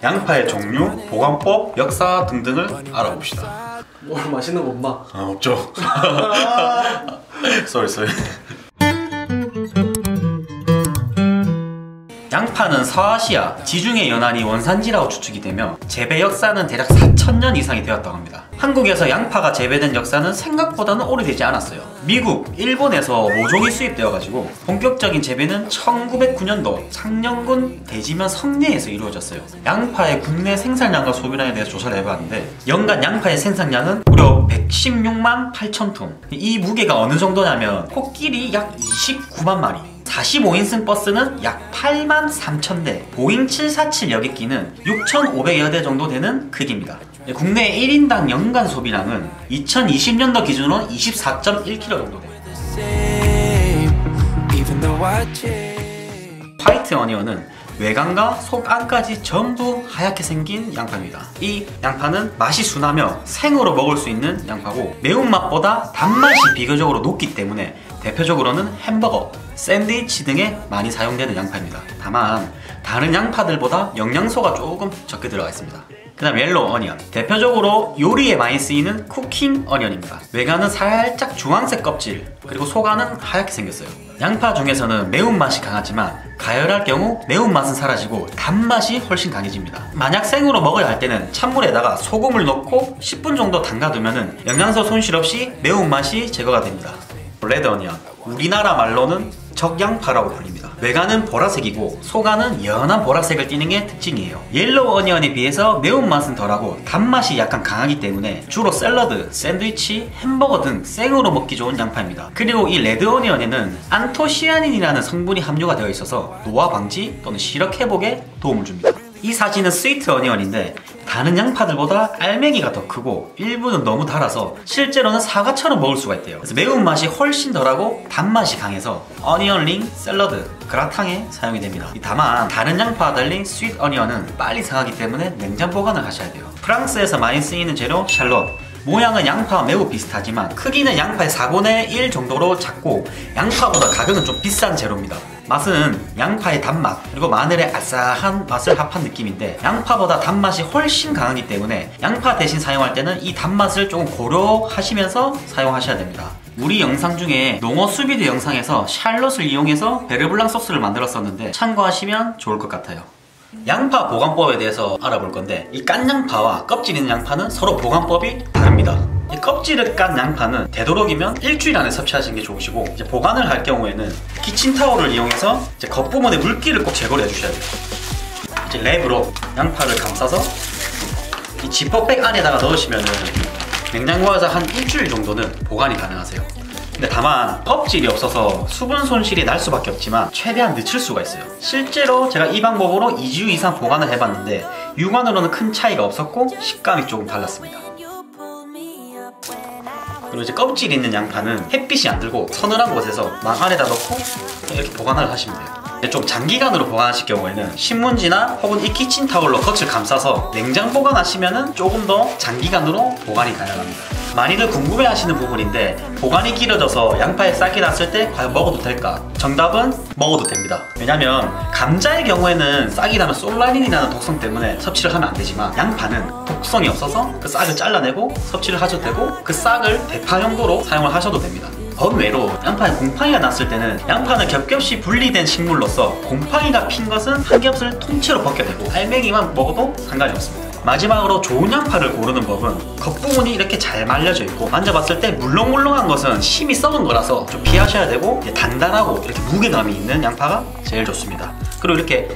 양파의 종류, 보관법, 역사 등등을 알아봅시다. 뭘 맛있는 거 없나? 없죠. 쏘리. 양파는 서아시아, 지중해 연안이 원산지라고 추측이 되며 재배 역사는 대략 4,000년 이상이 되었다고 합니다. 한국에서 양파가 재배된 역사는 생각보다는 오래되지 않았어요. 미국, 일본에서 모종이 수입되어가지고 본격적인 재배는 1909년도 창녕군 대지면 성내에서 이루어졌어요. 양파의 국내 생산량과 소비량에 대해서 조사를 해봤는데 연간 양파의 생산량은 무려 116만 8천 톤. 이 무게가 어느 정도냐면 코끼리 약 29만 마리, 45인승 버스는 약 8만 3천 대, 보잉 747 여객기는 6,500여 대 정도 되는 크기입니다. 국내 1인당 연간 소비량은 2020년도 기준으로 24.1kg 정도 됩니다. 화이트 어니언은 외관과 속안까지 전부 하얗게 생긴 양파입니다. 이 양파는 맛이 순하며 생으로 먹을 수 있는 양파고 매운맛보다 단맛이 비교적으로 높기 때문에 대표적으로는 햄버거, 샌드위치 등에 많이 사용되는 양파입니다. 다만 다른 양파들보다 영양소가 조금 적게 들어가 있습니다. 그 다음 옐로우 어니언, 대표적으로 요리에 많이 쓰이는 쿠킹 어니언입니다. 외관은 살짝 주황색 껍질, 그리고 속안은 하얗게 생겼어요. 양파 중에서는 매운맛이 강하지만 가열할 경우 매운맛은 사라지고 단맛이 훨씬 강해집니다. 만약 생으로 먹어야 할 때는 찬물에다가 소금을 넣고 10분 정도 담가두면 영양소 손실 없이 매운맛이 제거가 됩니다. 레드 어니언, 우리나라 말로는 적양파라고 불립니다. 외관은 보라색이고 속안은 연한 보라색을 띠는 게 특징이에요. 옐로우 어니언에 비해서 매운맛은 덜하고 단맛이 약간 강하기 때문에 주로 샐러드, 샌드위치, 햄버거 등 생으로 먹기 좋은 양파입니다. 그리고 이 레드 어니언에는 안토시아닌이라는 성분이 함유가 되어 있어서 노화 방지 또는 시력 회복에 도움을 줍니다. 이 사진은 스위트 어니언인데 다른 양파들보다 알맹이가 더 크고 일부는 너무 달아서 실제로는 사과처럼 먹을 수가 있대요. 그래서 매운맛이 훨씬 덜하고 단맛이 강해서 어니언 링, 샐러드, 그라탕에 사용이 됩니다. 다만 다른 양파와 달리 스윗 어니언은 빨리 상하기 때문에 냉장 보관을 하셔야 돼요. 프랑스에서 많이 쓰이는 재료 샬롯, 모양은 양파와 매우 비슷하지만 크기는 양파의 4분의 1 정도로 작고 양파보다 가격은 좀 비싼 재료입니다. 맛은 양파의 단맛 그리고 마늘의 아싸한 맛을 합한 느낌인데 양파보다 단맛이 훨씬 강하기 때문에 양파 대신 사용할 때는 이 단맛을 조금 고려하시면서 사용하셔야 됩니다. 우리 영상 중에 농어 수비드 영상에서 샬롯을 이용해서 베르블랑 소스를 만들었었는데 참고하시면 좋을 것 같아요. 양파 보관법에 대해서 알아볼 건데 이 깐 양파와 껍질 있는 양파는 서로 보관법이 다릅니다. 이 껍질을 깐 양파는 되도록이면 일주일 안에 섭취하시는 게 좋으시고 이제 보관을 할 경우에는 키친타올을 이용해서 이제 겉부분의 물기를 꼭 제거를 해주셔야 돼요. 이제 랩으로 양파를 감싸서 이 지퍼백 안에다가 넣으시면은 냉장고에서 한 일주일 정도는 보관이 가능하세요. 근데 다만 껍질이 없어서 수분 손실이 날 수밖에 없지만 최대한 늦출 수가 있어요. 실제로 제가 이 방법으로 2주 이상 보관을 해봤는데 육안으로는 큰 차이가 없었고 식감이 조금 달랐습니다. 그리고 이제 껍질 있는 양파는 햇빛이 안 들고 서늘한 곳에서 망 안에다 넣고 이렇게 보관을 하시면 돼요. 좀 장기간으로 보관하실 경우에는 신문지나 혹은 이 키친타올로 겉을 감싸서 냉장 보관하시면 조금 더 장기간으로 보관이 가능합니다. 많이들 궁금해하시는 부분인데 보관이 길어져서 양파에 싹이 났을 때 과연 먹어도 될까? 정답은 먹어도 됩니다. 왜냐면 감자의 경우에는 싹이 나면 솔라닌이라는 독성 때문에 섭취를 하면 안 되지만 양파는 독성이 없어서 그 싹을 잘라내고 섭취를 하셔도 되고 그 싹을 대파 용도로 사용을 하셔도 됩니다. 번외로 양파에 곰팡이가 났을 때는 양파는 겹겹이 분리된 식물로서 곰팡이가 핀 것은 한 겹을 통째로 벗겨내고 알맹이만 먹어도 상관이 없습니다. 마지막으로 좋은 양파를 고르는 법은 겉부분이 이렇게 잘 말려져 있고 만져봤을 때 물렁물렁한 것은 심이 썩은 거라서 좀 피하셔야 되고 단단하고 이렇게 무게감이 있는 양파가 제일 좋습니다. 그리고 이렇게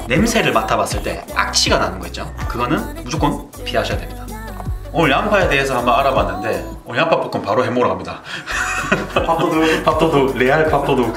냄새를 맡아봤을 때 악취가 나는 거 있죠? 그거는 무조건 피하셔야 됩니다. 오늘 양파에 대해서 한번 알아봤는데 오늘 양파 볶음 바로 해먹으러 갑니다. 밥도둑 레알 밥도둑.